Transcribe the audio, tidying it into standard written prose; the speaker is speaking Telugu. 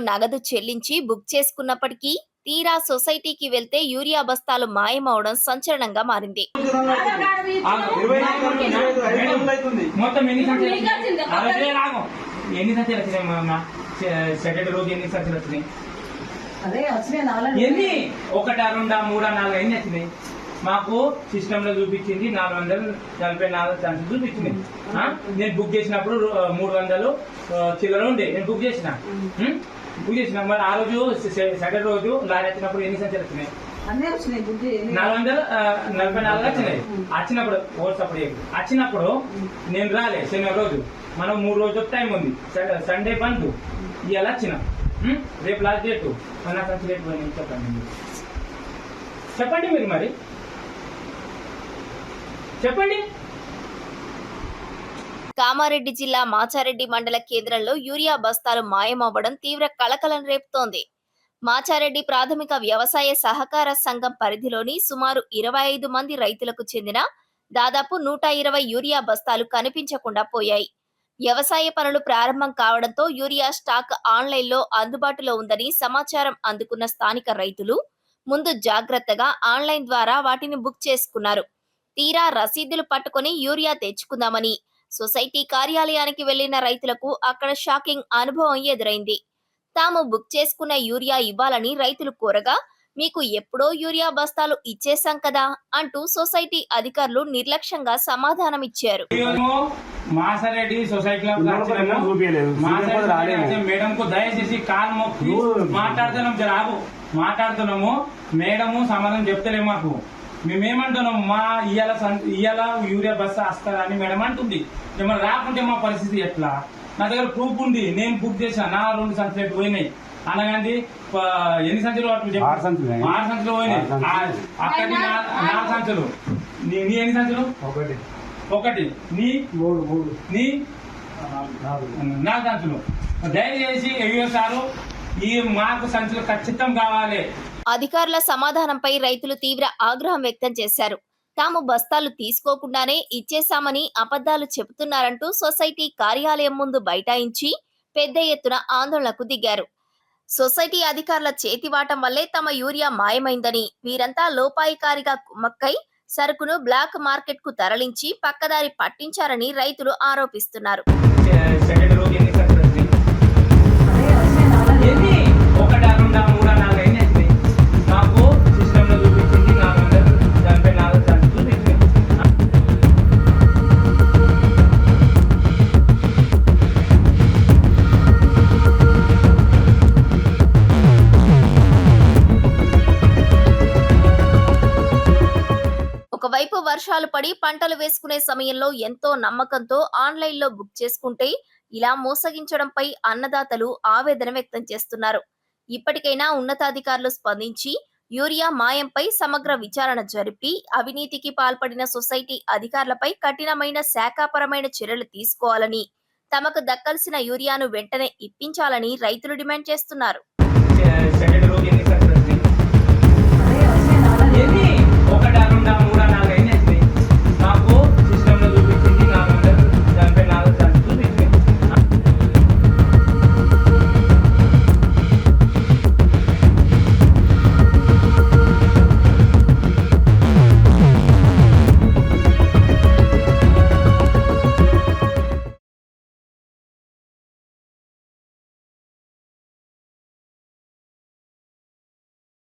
నగదు చెల్లించి బుక్ చేసుకున్నప్పటికీ తీరా సొసైటీకి వెళ్తే యూరియా బస్తాలు మాయమవడం సంచలనంగా మారింది. మాకు సిస్టమ్ లో చూపించింది 444 ఛాన్సెస్ చూపించింది. నేను బుక్ చేసినప్పుడు 300 చిల్లర ఉండే. నేను బుక్ చేసిన మరి ఆ రోజు సెకండ్ రోజు లారీ వచ్చినప్పుడు ఎన్ని సంచులు వచ్చినాయి? 444 వచ్చినాయి. వచ్చినప్పుడు ఓట్స్ అప్పుడు వచ్చినప్పుడు నేను రాలే. శనివారం రోజు మనం 3 రోజులు టైం ఉంది. సండే బంద్. ఇవాళ వచ్చిన రేపు లాస్ట్ డేట్. నా సంచి రేపు చెప్పండి చెప్పండి మీరు మరి చెప్పండి. కామారెడ్డి జిల్లా మాచారెడ్డి మండల కేంద్రంలో యూరియా బస్తాలు మాయమవ్వడం తీవ్ర కలకలం రేపుతోంది. మాచారెడ్డి ప్రాథమిక వ్యవసాయ సహకార సంఘం పరిధిలోని సుమారు 25 మంది రైతులకు చెందిన దాదాపు 120 యూరియా బస్తాలు కనిపించకుండా పోయాయి. వ్యవసాయ పనులు ప్రారంభం కావడంతో యూరియా స్టాక్ ఆన్లైన్లో అందుబాటులో ఉందని సమాచారం అందుకున్న స్థానిక రైతులు ముందు జాగ్రత్తగా ఆన్లైన్ ద్వారా వాటిని బుక్ చేసుకున్నారు. తీరా రసీదులు పట్టుకుని యూరియా తెచ్చుకుందామని సొసైటీ కార్యాలయానికి వెళ్లిన రైతులకు అక్కడ షాకింగ్ అనుభవం ఎదురైంది. తాము బుక్ చేసుకున్న యూరియా ఇవ్వాలని రైతులు కోరగా, మీకు ఎప్పుడో యూరియా బస్తాలు ఇచ్చేశాం కదా అంటూ సొసైటీ అధికారులు నిర్లక్ష్యంగా సమాధానమిచ్చారు. మాట్లాడుతున్నాము మేడము సమాధానం చెప్తలే. మాకు మేమేమంటున్నాము, ఇవాళ యూరియా బస్సు వస్తారా అని మేడం అంటుంది. ఏమన్నా రాకుంటే మా పరిస్థితి ఎట్లా? నా దగ్గర ప్రూఫ్ ఉంది. నేను బుక్ చేసిన నా 2 సంచులు పోయినాయి. అనగాండి ఎన్ని సంచులు? 6 సంచులు పోయినాయి. అక్కడి 4 సంచులు. నీ ఎన్ని సంచులు? ఒకటి. నీ 4 సంచులు. దయచేసి సారు ఈ మాకు సంచులు ఖచ్చితం కావాలి. అధికారుల సమాధానంపై రైతులు తీవ్ర ఆగ్రహం వ్యక్తం చేశారు. తాము బస్తాలు తీసుకోకుండానే ఇచ్చేశామని అబద్ధాలు చెబుతున్నారంటూ సొసైటీ కార్యాలయం ముందు బైఠాయించి పెద్ద ఎత్తున ఆందోళనకు దిగారు. సొసైటీ అధికారుల చేతివాటం వల్లే తమ యూరియా మాయమైందని, వీరంతా లోపాయికారిగా కుమ్మక్కై సరుకును బ్లాక్ మార్కెట్ కు తరలించి పక్కదారి పట్టించారని రైతులు ఆరోపిస్తున్నారు. ఒకవైపు వర్షాలు పడి పంటలు వేసుకునే సమయంలో ఎంతో నమ్మకంతో ఆన్లైన్లో బుక్ చేసుకుంటే ఇలా మోసగించడంపై అన్నదాతలు ఆవేదన వ్యక్తం చేస్తున్నారు. ఇప్పటికైనా ఉన్నతాధికారులు స్పందించి యూరియా మాయంపై సమగ్ర విచారణ జరిపి అవినీతికి పాల్పడిన సొసైటీ అధికారులపై కఠినమైన శాఖాపరమైన చర్యలు తీసుకోవాలని, తమకు దక్కాల్సిన యూరియాను వెంటనే ఇప్పించాలని రైతులు డిమాండ్ చేస్తున్నారు.